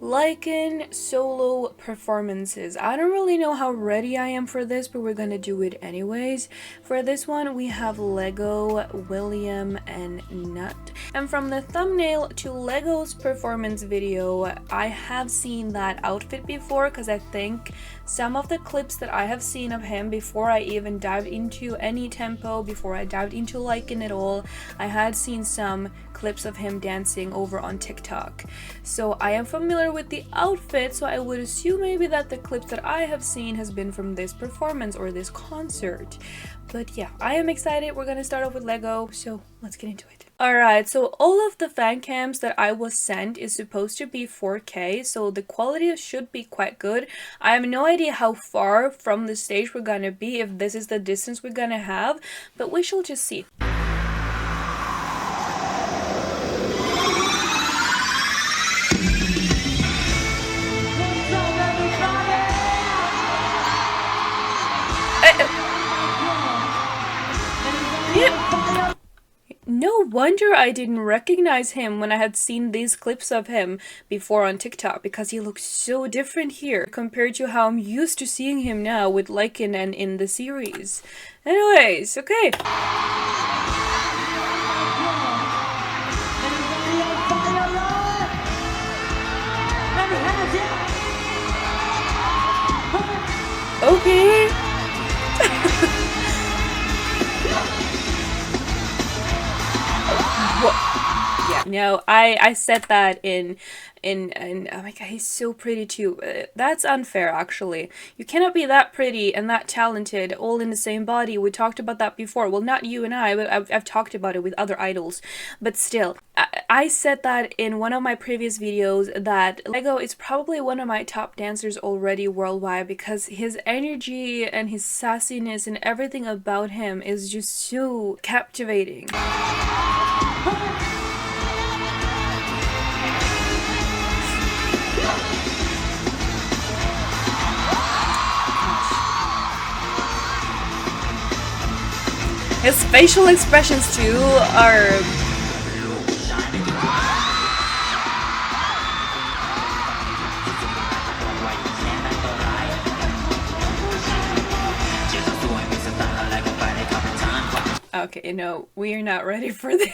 Lykn solo performances. I don't really know how ready I am for this, but we're gonna do it anyways. For this one, we have Lego, William, and Nut. And from the thumbnail to Lego's performance video, I have seen that outfit before because I think some of the clips that I have seen of him before I even dived into any tempo, before I dived into Lykn at all, I had seen some clips of him dancing over on TikTok. So I am familiar with the outfit, so I would assume maybe that the clips that I have seen has been from this performance or this concert. But yeah, I am excited. We're gonna start off with Lego, so let's get into it. Alright, so all of the fan cams that I was sent is supposed to be 4K, so the quality should be quite good. I have no idea how far from the stage we're gonna be, if this is the distance we're gonna have, but we shall just see. No wonder I didn't recognize him when I had seen these clips of him before on TikTok, because he looks so different here compared to how I'm used to seeing him now with Lykn and in the series. Anyways, okay. Okay. Yeah, no, I said that in oh my god, he's so pretty too. That's unfair, actually. You cannot be that pretty and that talented all in the same body. We talked about that before. Well, not you and I, but I've talked about it with other idols. But still, I said that in one of my previous videos that Lego is probably one of my top dancers already worldwide, because his energy and his sassiness and everything about him is just so captivating. His facial expressions too are... Okay, no, we are not ready for this.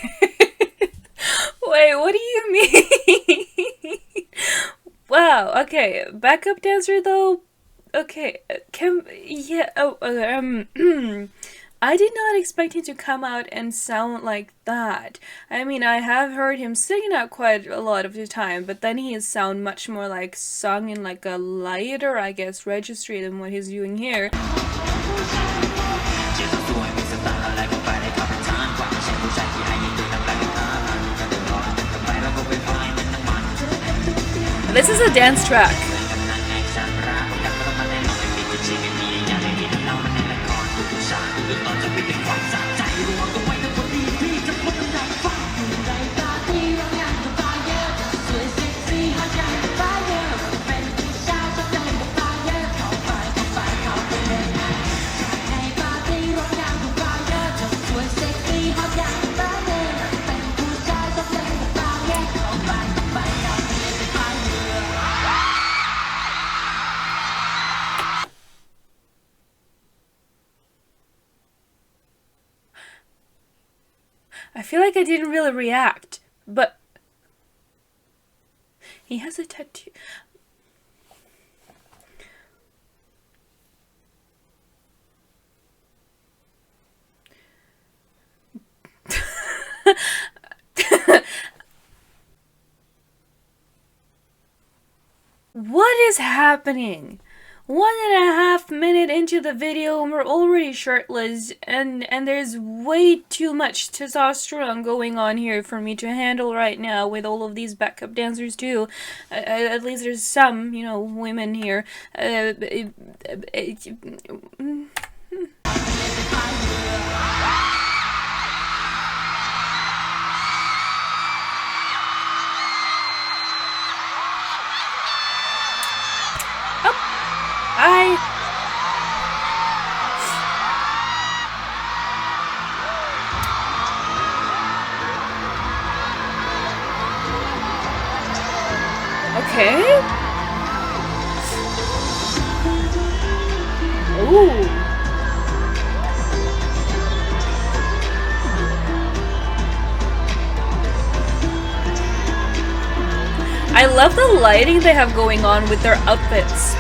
Wait, what do you mean? Wow, okay, backup dancer though? Okay, I did not expect him to come out and sound like that. I mean, I have heard him singing out quite a lot of the time, but then he sound much more like sung in like a lighter, I guess, registry than what he's doing here. This is a dance track. I feel like I didn't really react, but he has a tattoo. What is happening? 1.5 minutes into the video and we're already shirtless, and there's way too much testosterone going on here for me to handle right now with all of these backup dancers too. At least there's some, you know, women here. Okay. Ooh. I love the lighting they have going on with their outfits.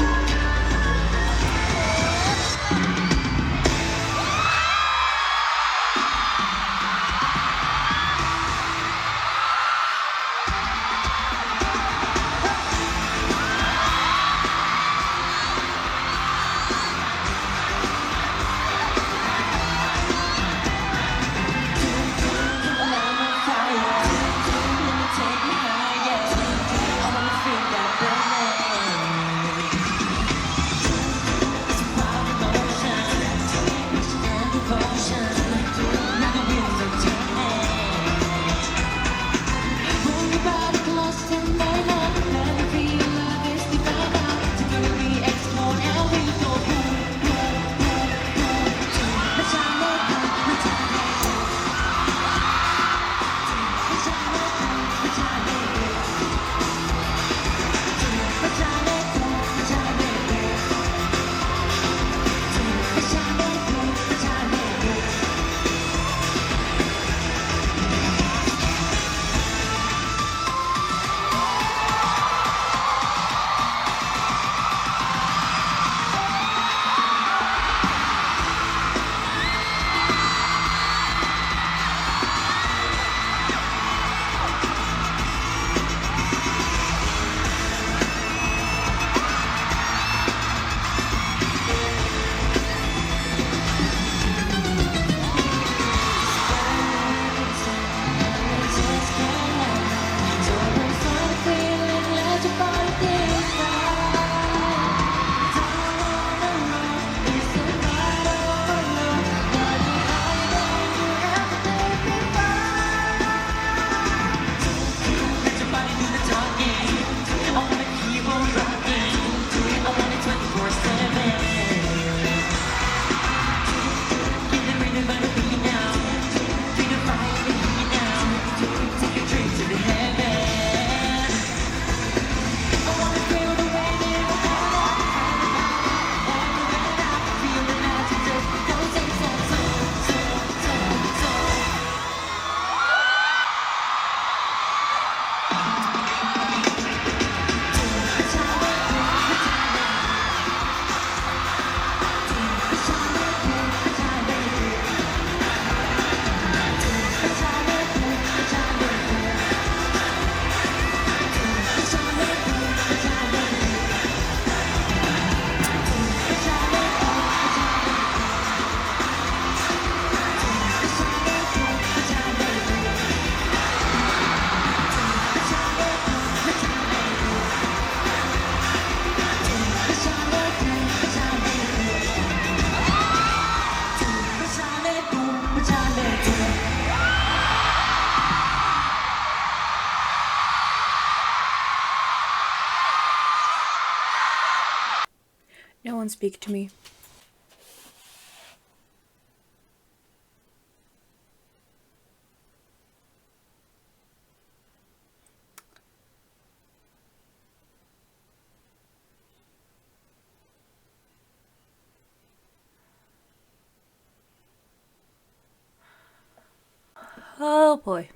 No one speak to me. Oh boy.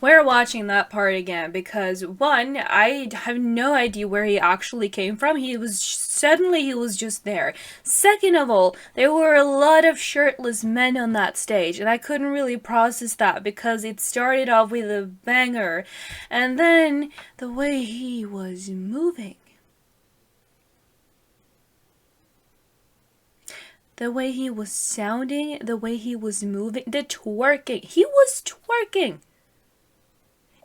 We're watching that part again because one, I have no idea where he actually came from. He was just there. Second of all, there were a lot of shirtless men on that stage, and I couldn't really process that because it started off with a banger, and then the way he was moving. The way he was sounding, the way he was moving, the twerking. He was twerking.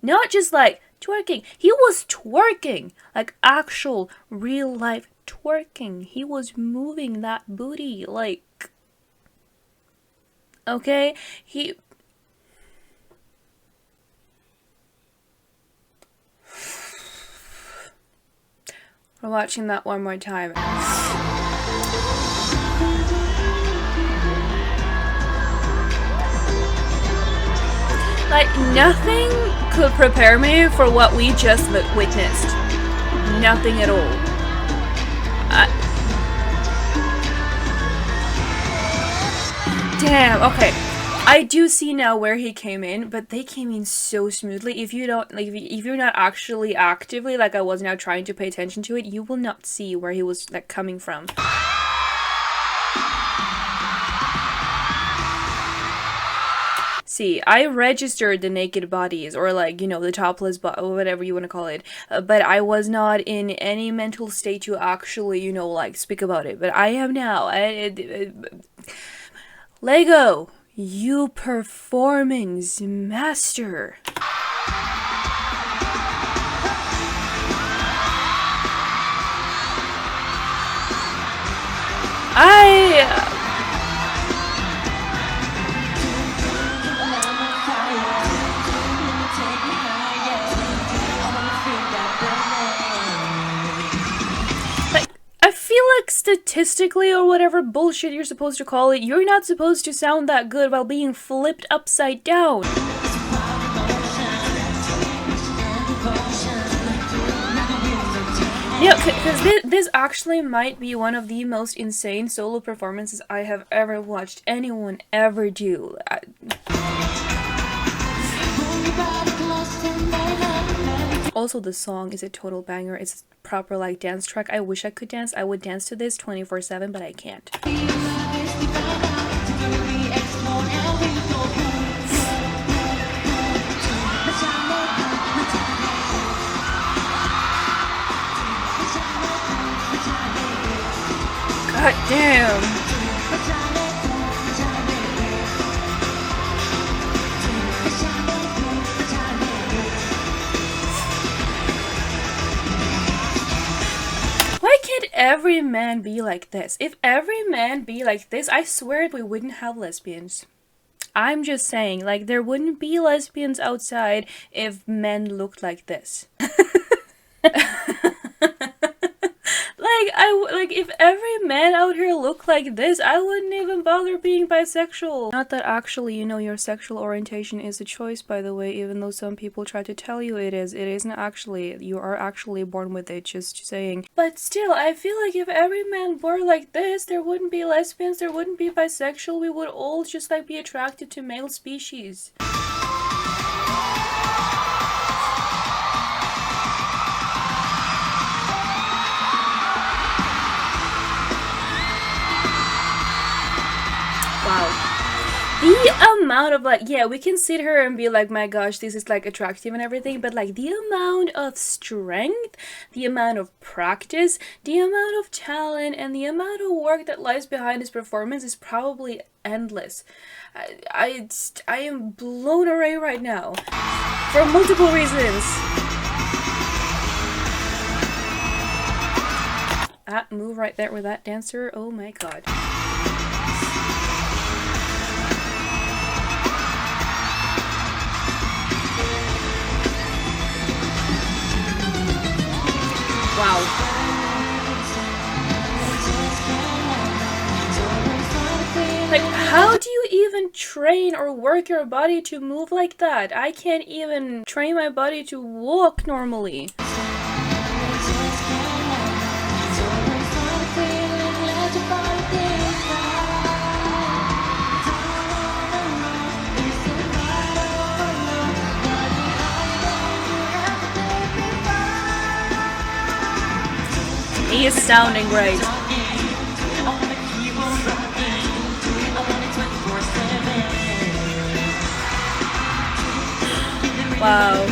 Not just like twerking. He was twerking. Like actual real life twerking. He was moving that booty. Like. Okay? He. We're watching that one more time. Like, nothing could prepare me for what we just witnessed. Nothing at all. Damn, okay. I do see now where he came in, but they came in so smoothly. If you don't, like, if you're not actually actively, like I was now trying to pay attention to it, you will not see where he was, like, coming from. See, I registered the naked bodies, or, like, you know, the topless body, or whatever you want to call it, but I was not in any mental state to actually, you know, like, speak about it, but I am now. Lego, you performance master. I feel like statistically, or whatever bullshit you're supposed to call it, you're not supposed to sound that good while being flipped upside down. Yeah, because this actually might be one of the most insane solo performances I have ever watched anyone ever do. Also, the song is a total banger. It's a proper, like, dance track. I wish I could dance. I would dance to this 24/7, but I can't. God damn. Why can't every man be like this? If every man be like this, I swear we wouldn't have lesbians. I'm just saying, like, there wouldn't be lesbians outside if men looked like this. Like, if every man out here looked like this, I wouldn't even bother being bisexual. Not that actually, you know, your sexual orientation is a choice, by the way, even though some people try to tell you it is. It isn't actually. You are actually born with it, just saying. But still, I feel like if every man were like this, there wouldn't be lesbians, there wouldn't be bisexual, we would all just, like, be attracted to male species. Wow. The amount of, like, yeah, we can sit here and be like, my gosh, this is, like, attractive and everything, but, like, the amount of strength, the amount of practice, the amount of talent, and the amount of work that lies behind his performance is probably endless. I am blown away right now for multiple reasons. That move right there with that dancer, oh my god. Wow. Like, how do you even train or work your body to move like that? I can't even train my body to walk normally. He is sounding great. Wow.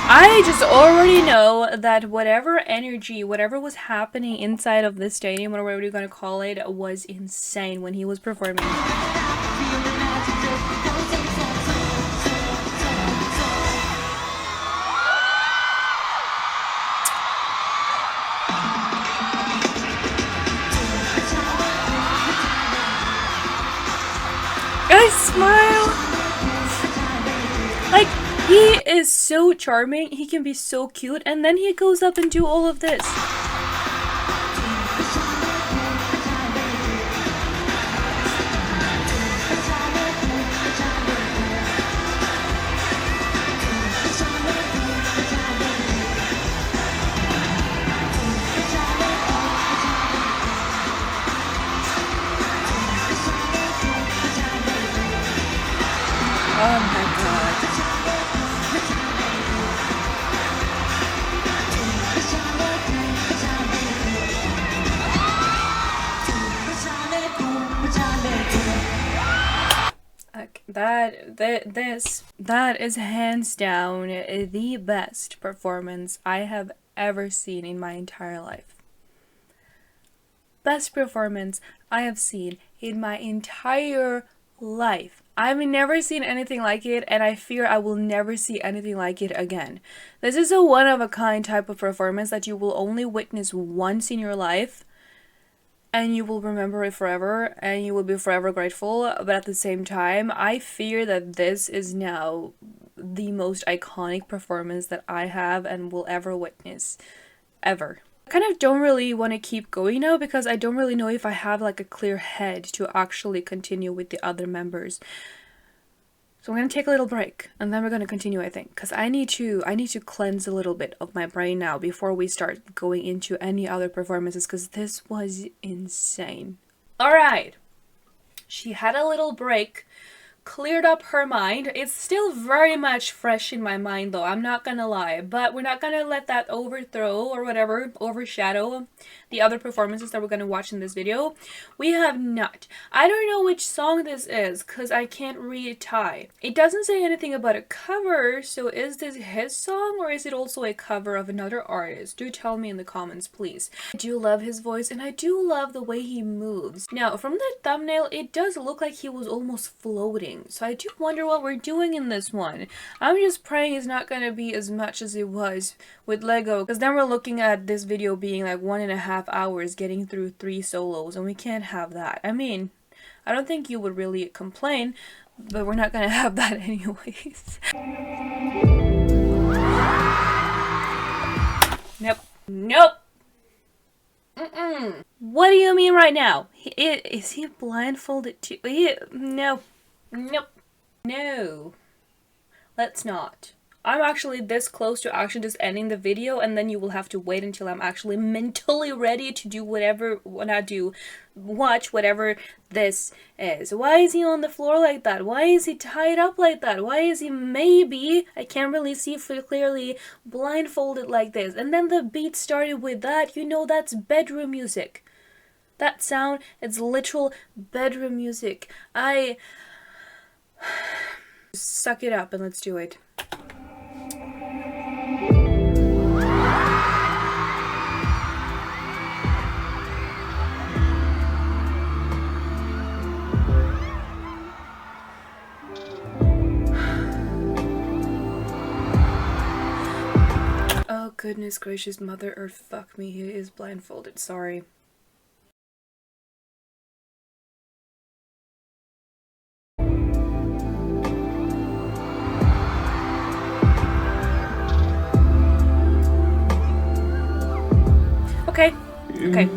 I just already know that whatever energy, whatever was happening inside of this stadium, or whatever you're gonna call it, was insane when he was performing. smile. Like, he is so charming, he can be so cute, and then he goes up and do all of this. Oh my god. That is hands down the best performance I have ever seen in my entire life. Best performance I have seen in my entire life. I've never seen anything like it, and I fear I will never see anything like it again. This is a one-of-a-kind type of performance that you will only witness once in your life, and you will remember it forever, and you will be forever grateful. But at the same time, I fear that this is now the most iconic performance that I have and will ever witness. Ever. I kind of don't really want to keep going now because I don't really know if I have like a clear head to actually continue with the other members. So I'm going to take a little break and then we're going to continue, I think, because I need to cleanse a little bit of my brain now before we start going into any other performances, because this was insane. All right. She had a little break, cleared up her mind. It's still very much fresh in my mind though, I'm not gonna lie, but we're not gonna let that overshadow the other performances that we're gonna watch in this video. We have Nut. I don't know which song this is because I can't read Thai. It doesn't say anything about a cover, so is this his song or is it also a cover of another artist? Do tell me in the comments, please. I do love his voice and I do love the way he moves. Now, from the thumbnail, it does look like he was almost floating. So I do wonder what we're doing in this one. I'm just praying it's not gonna be as much as it was with Lego, because then we're looking at this video being like 1.5 hours getting through 3 solos, and we can't have that. I mean, I don't think you would really complain, but we're not gonna have that anyways. Nope. Nope. What do you mean right now? Is he blindfolded too? No. Nope. No. Let's not. I'm actually this close to actually just ending the video, and then you will have to wait until I'm actually mentally ready to do whatever, watch whatever this is. Why is he on the floor like that? Why is he tied up like that? Why is he maybe, I can't really see clearly, blindfolded like this? And then the beat started with that, you know that's bedroom music. That sound, it's literal bedroom music. Suck it up and let's do it. Oh goodness gracious, Mother Earth, fuck me, he is blindfolded, sorry. Okay. Okay.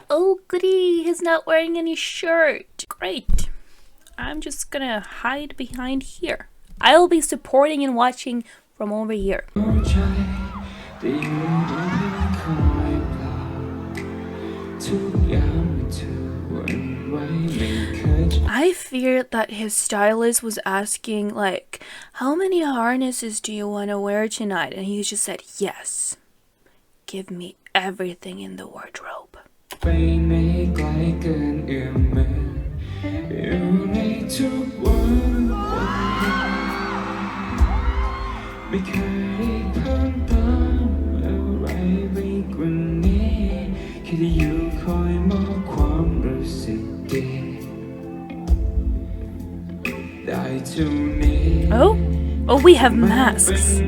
Oh goody, he's not wearing any shirt. Great. I'm just gonna hide behind here. I'll be supporting and watching from over here. I fear that his stylist was asking, like, how many harnesses do you want to wear tonight? And he just said, yes. Give me everything in the wardrobe. Oh? Oh, we have masks.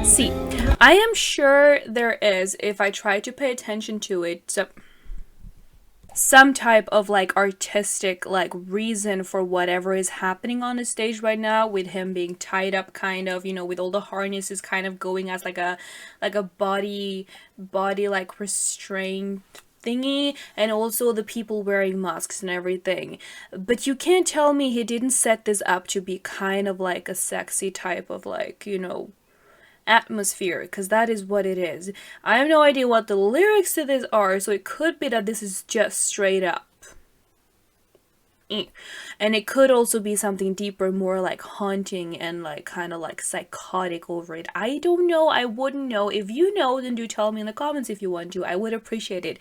See, I am sure there is, if I try to pay attention to it, so some type of like artistic like reason for whatever is happening on the stage right now, with him being tied up kind of, you know, with all the harnesses kind of going as like a body like restraint thingy, and also the people wearing masks and everything. But you can't tell me he didn't set this up to be kind of like a sexy type of like, you know, atmosphere, because that is what it is. I have no idea what the lyrics to this are, so it could be that this is just straight up. And it could also be something deeper, more like haunting and like kind of like psychotic over it. I don't know. I wouldn't know. If you know, then do tell me in the comments if you want to. I would appreciate it.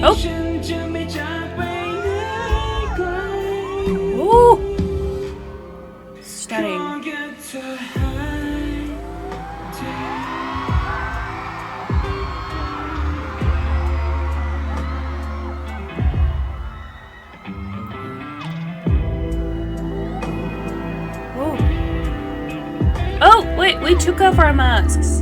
Oh! Ooh! Stunning. Ooh. Oh, wait, we took off our masks.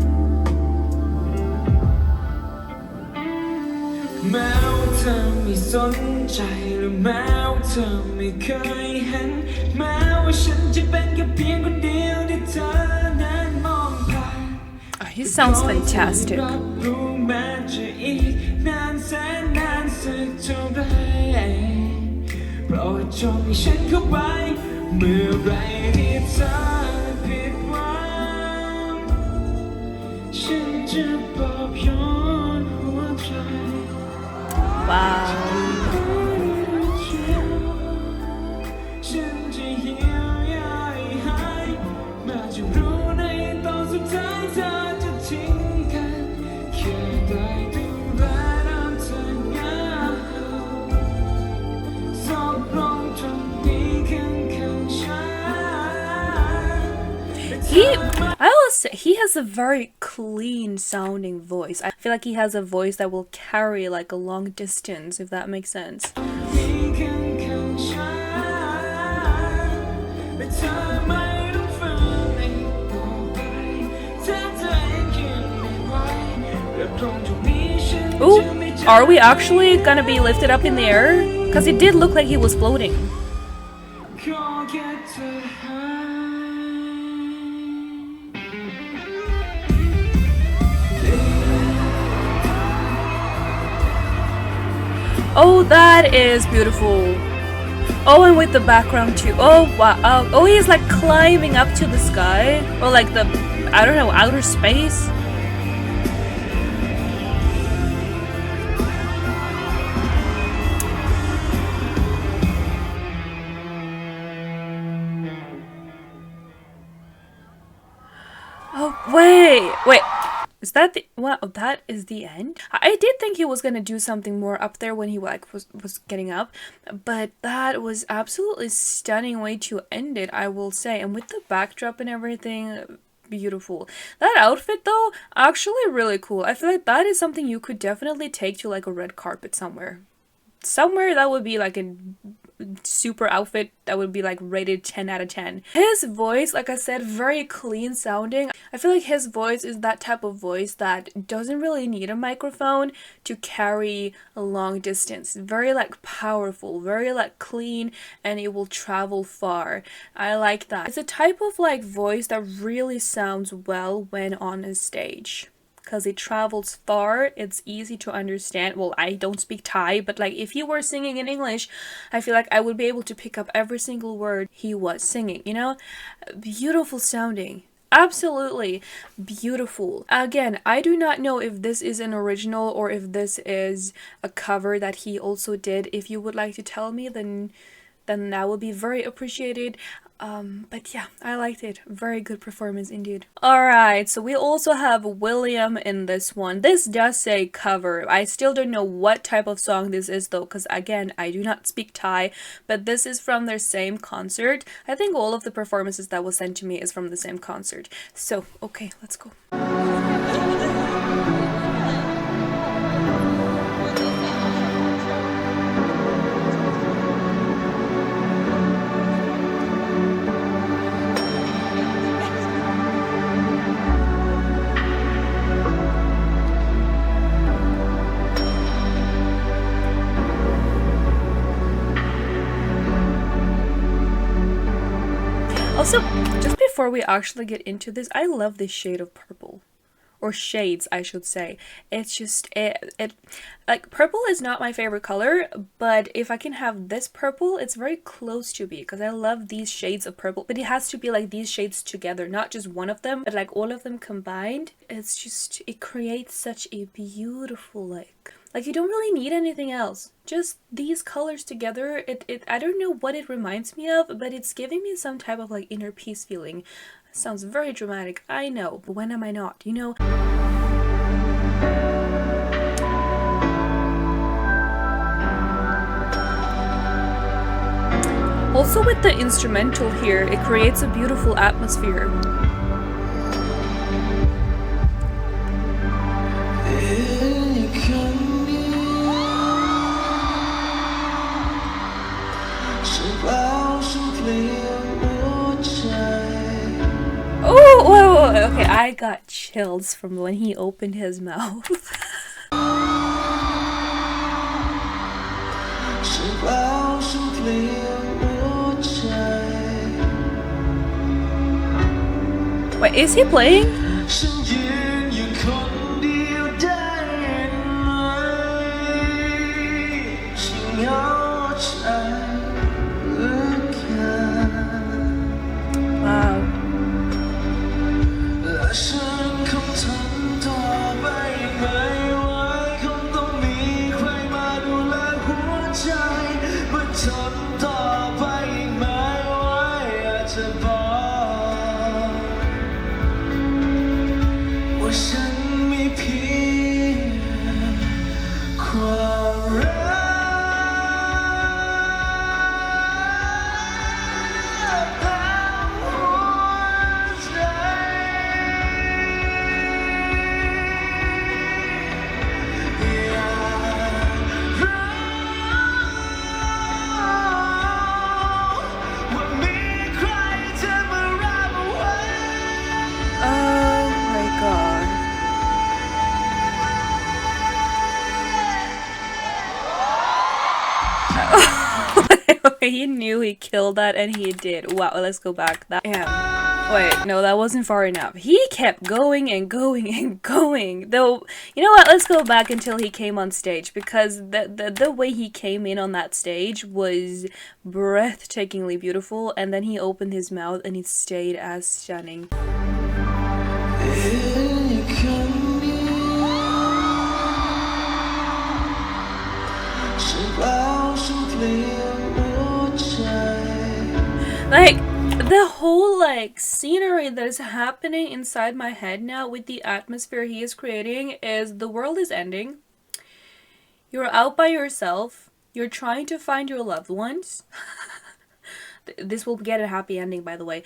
Oh, he sounds fantastic. Wow. I will say he has a very clean sounding voice. I feel like he has a voice that will carry like a long distance, if that makes sense. Ooh, are we actually gonna be lifted up in the air? Because it did look like he was floating. Oh, that is beautiful. Oh, and with the background too. Oh, wow. Oh, he's like climbing up to the sky. Or like the, I don't know, outer space. Oh, wait. Is that the, wow, that is the end? I did think he was gonna do something more up there when he like was getting up, but that was absolutely stunning way to end it, I will say. And with the backdrop and everything, beautiful. That outfit though, actually really cool. I feel like that is something you could definitely take to like a red carpet somewhere. Somewhere that would be like a super outfit that would be like rated 10 out of 10. His voice, like I said, very clean sounding. I feel like his voice is that type of voice that doesn't really need a microphone to carry a long distance. Very like powerful, very like clean, and it will travel far. I like that. It's a type of like voice that really sounds well when on a stage, because it travels far. It's easy to understand. Well, I don't speak Thai, but like if he were singing in English, I feel like I would be able to pick up every single word he was singing, you know? Beautiful sounding. Absolutely beautiful. Again, I do not know if this is an original or if this is a cover that he also did. If you would like to tell me, then that would be very appreciated. But yeah, I liked it. Very good performance indeed. Alright, so we also have William in this one. This does say cover. I still don't know what type of song this is though, because again, I do not speak Thai, but this is from their same concert. I think all of the performances that was sent to me is from the same concert. So, okay, let's go. Also, just before we actually get into this, I love this shade of purple. Or shades, I should say. It's just, like, purple is not my favorite color, but if I can have this purple, it's very close to me, because I love these shades of purple, but it has to be, like, these shades together, not just one of them, but, like, all of them combined. It's just, it creates such a beautiful, like you don't really need anything else. Just these colors together, I don't know what it reminds me of, but it's giving me some type of, like, inner peace feeling. Sounds very dramatic, I know, but when am I not, you know? Also with the instrumental here, it creates a beautiful atmosphere. Oh, whoa, okay, I got chills from when he opened his mouth. Wait, is he playing? Wow. He knew he killed that, and he did. Wow, let's go back. Yeah. Wait, no, that wasn't far enough. He kept going and going and going. Though, you know what? Let's go back until he came on stage, because the way he came in on that stage was breathtakingly beautiful, and then he opened his mouth and it stayed as stunning. Like, the whole, like, scenery that is happening inside my head now with the atmosphere he is creating is the world is ending. You're out by yourself. You're trying to find your loved ones. This will get a happy ending, by the way.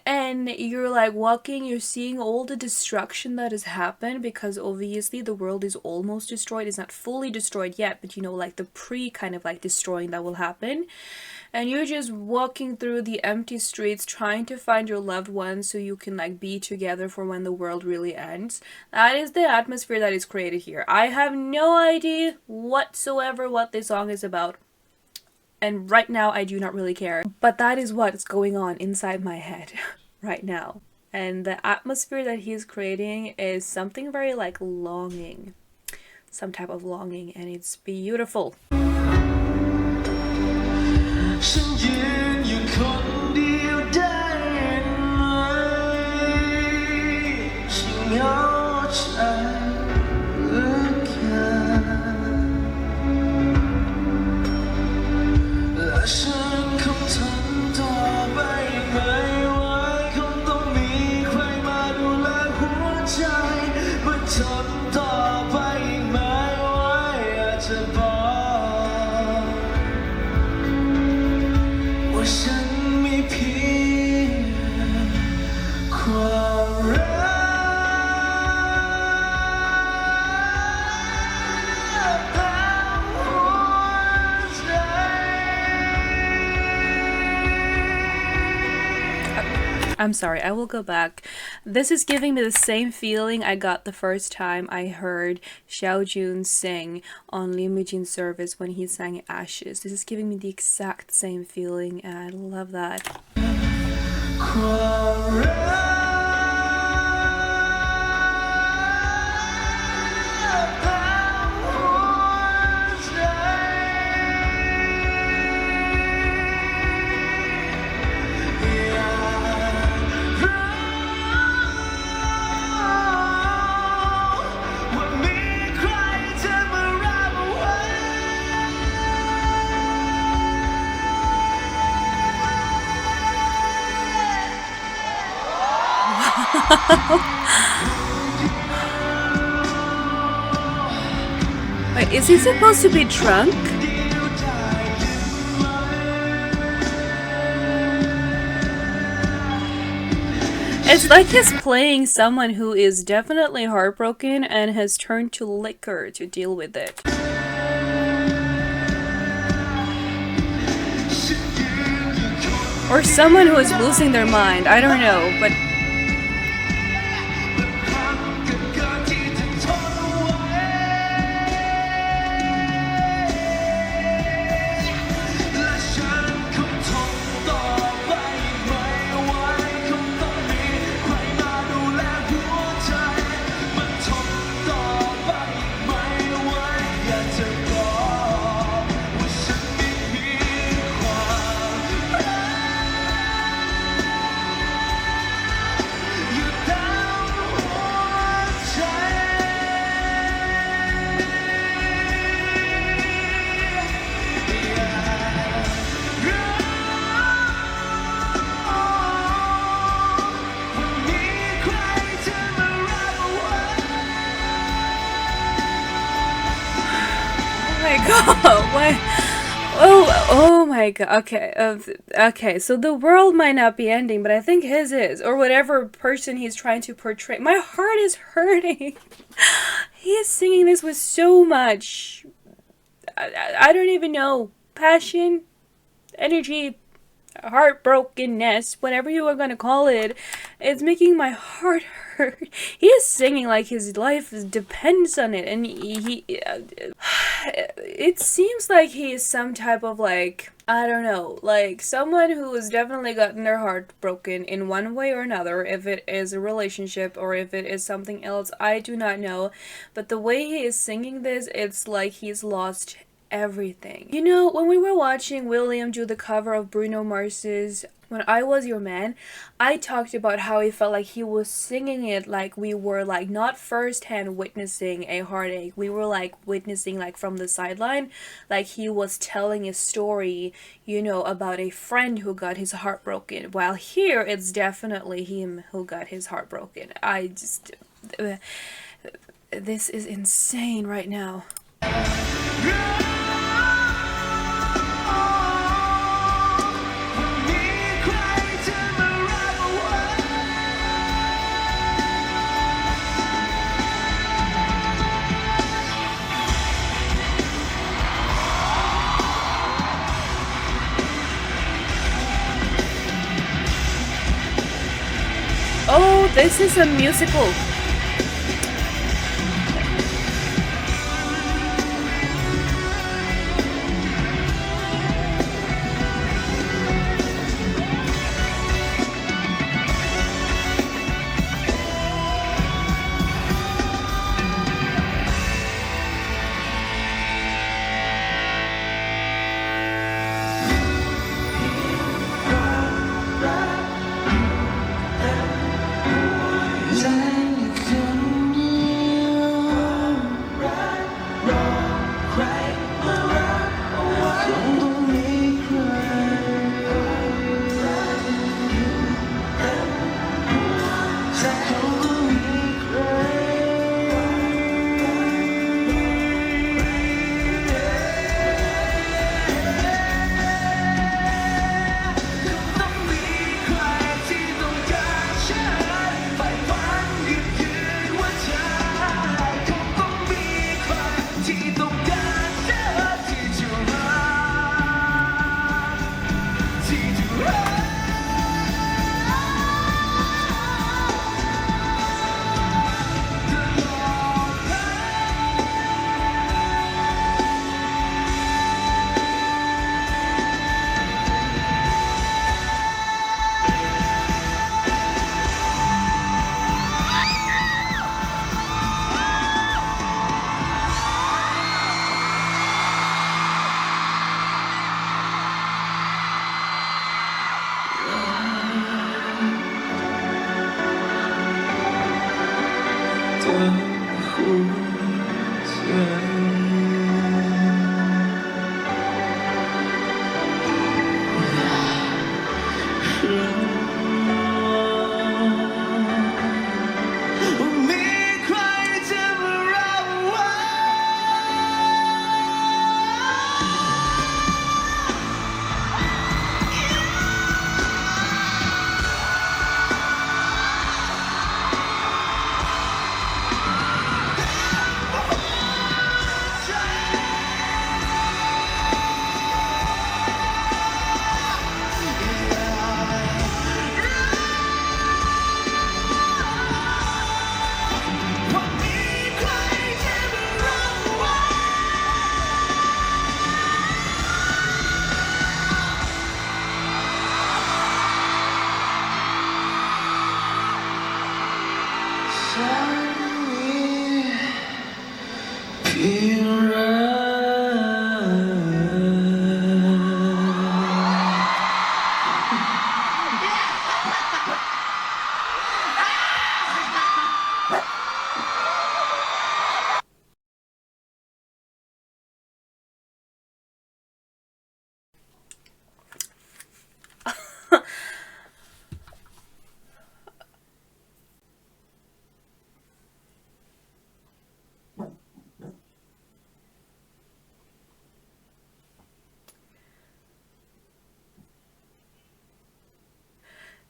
And you're like walking, you're seeing all the destruction that has happened, because obviously the world is almost destroyed. It's not fully destroyed yet, but you know, like the kind of like destroying that will happen. And you're just walking through the empty streets trying to find your loved ones so you can like be together for when the world really ends. That is the atmosphere that is created here. I have no idea whatsoever what this song is about. And right now, I do not really care. But that is what's going on inside my head right now. And the atmosphere that he's creating is something very like longing. Some type of longing, and it's beautiful. I'm sorry, I will go back. This is giving me the same feeling I got the first time I heard Xiao Jun sing on Limousine Service when he sang Ashes. This is giving me the exact same feeling, and I love that. Wait, is he supposed to be drunk? It's like he's playing someone who is definitely heartbroken and has turned to liquor to deal with it. Or someone who is losing their mind, I don't know, but... Oh my god, okay, so the world might not be ending, but I think his is, or whatever person he's trying to portray. My heart is hurting. He is singing this with so much, I don't even know, passion, energy, heartbrokenness, whatever you are gonna call it. It's making my heart hurt. He is singing like his life depends on it, and it seems like he is some type of, like, I don't know, like someone who has definitely gotten their heart broken in one way or another. If it is a relationship or if it is something else, I do not know, but the way he is singing this, it's like he's lost everything. You know, when we were watching William do the cover of Bruno Mars's When I Was Your Man, I talked about how he felt like he was singing it like we were like not firsthand witnessing a heartache. We were like witnessing like from the sideline, like he was telling a story, you know, about a friend who got his heart broken. While here, it's definitely him who got his heart broken. I just... this is insane right now. Oh, this is a musical.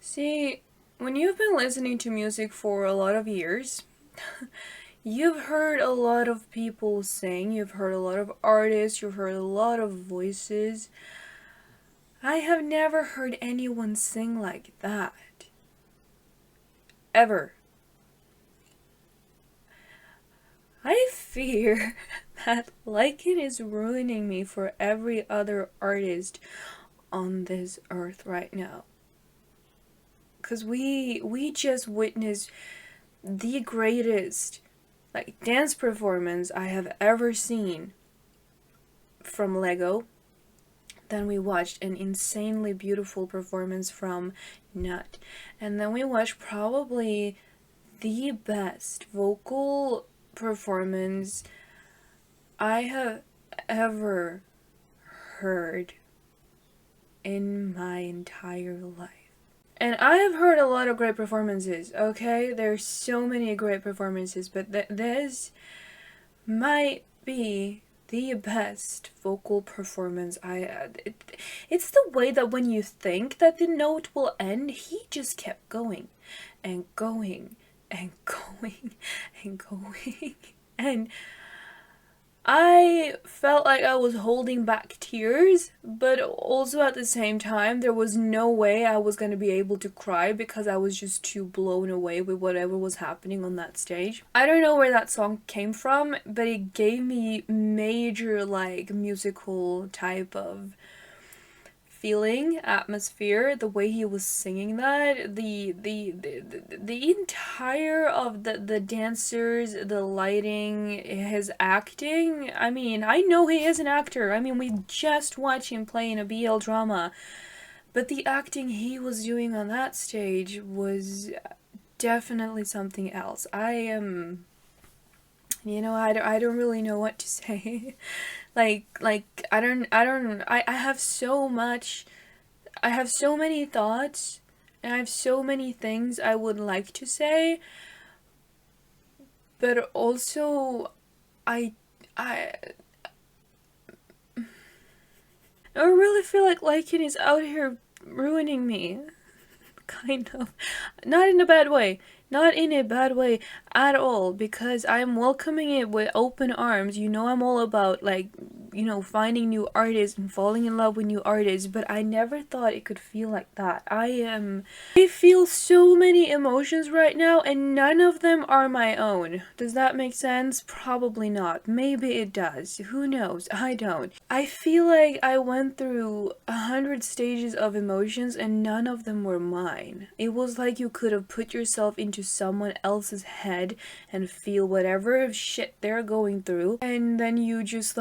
See, when you've been listening to music for a lot of years, you've heard a lot of people sing, you've heard a lot of artists, you've heard a lot of voices. I have never heard anyone sing like that. Ever. I fear that Lykn is ruining me for every other artist on this earth right now. Because we just witnessed the greatest dance performance I have ever seen from Lego. Then we watched an insanely beautiful performance from Nut. And then we watched probably the best vocal performance I have ever heard in my entire life. And I have heard a lot of great performances, okay? There's so many great performances, but this might be the best vocal performance I had. It's the way that when you think that the note will end, he just kept going and going and going and going. And I felt like I was holding back tears, but also at the same time, there was no way I was going to be able to cry because I was just too blown away with whatever was happening on that stage. I don't know where that song came from, but it gave me major, musical type of feeling, atmosphere, the way he was singing that, the entire of the dancers, the lighting, his acting. I mean, I know he is an actor. I mean, we just watched him play in a BL drama, but the acting he was doing on that stage was definitely something else. I don't really know what to say. I have so much, I have so many thoughts, and I have so many things I would like to say, but also, I really feel like Lykn is out here ruining me. Kind of. Not in a bad way. Not in a bad way at all, because I'm welcoming it with open arms. You know, I'm all about, finding new artists and falling in love with new artists, but I never thought it could feel like that. I feel so many emotions right now, and none of them are my own. Does that make sense? Probably not. Maybe it does. Who knows? I don't. I feel like I went through 100 stages of emotions, and none of them were mine. It was like you could have put yourself into someone else's head and feel whatever shit they're going through, and then you just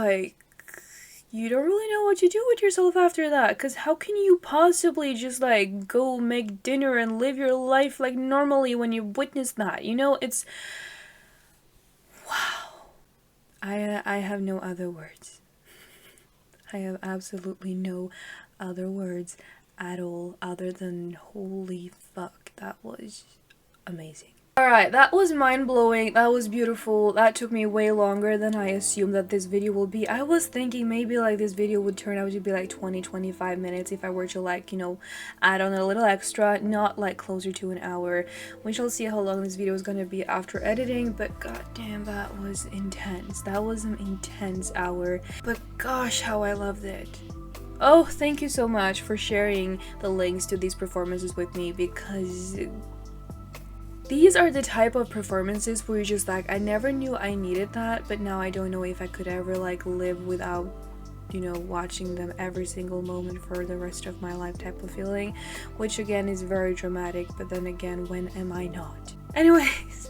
you don't really know what to do with yourself after that, because how can you possibly just go make dinner and live your life like normally when you witness that, you know? I have no other words. I have absolutely no other words at all other than holy fuck, that was amazing. Alright, that was mind-blowing, that was beautiful, that took me way longer than I assumed that this video will be. I was thinking maybe like this video would turn out to be like 20-25 minutes if I were to like, you know, add on a little extra, not like closer to an hour. We shall see how long this video is gonna be after editing, but goddamn, that was intense. That was an intense hour, but gosh, how I loved it. Oh, thank you so much for sharing the links to these performances with me, because these are the type of performances where you're just like, I never knew I needed that, but now I don't know if I could ever like live without, you know, watching them every single moment for the rest of my life type of feeling, which again is very dramatic, but then again, when am I not? Anyways,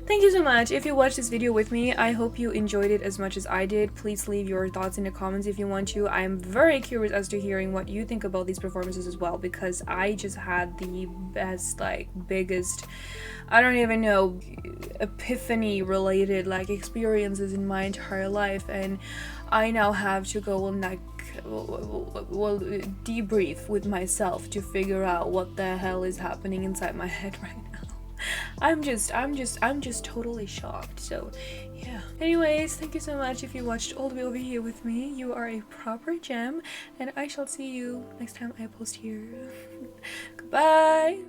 thank you so much. If you watched this video with me, I hope you enjoyed it as much as I did. Please leave your thoughts in the comments if you want to. I am very curious as to hearing what you think about these performances as well, because I just had the best, like, biggest, I don't even know, epiphany related like experiences in my entire life, and I now have to go and like debrief with myself to figure out what the hell is happening inside my head right now. I'm just totally shocked. So yeah, anyways, thank you so much if you watched all the way over here with me. You are a proper gem, and I shall see you next time I post here. Goodbye.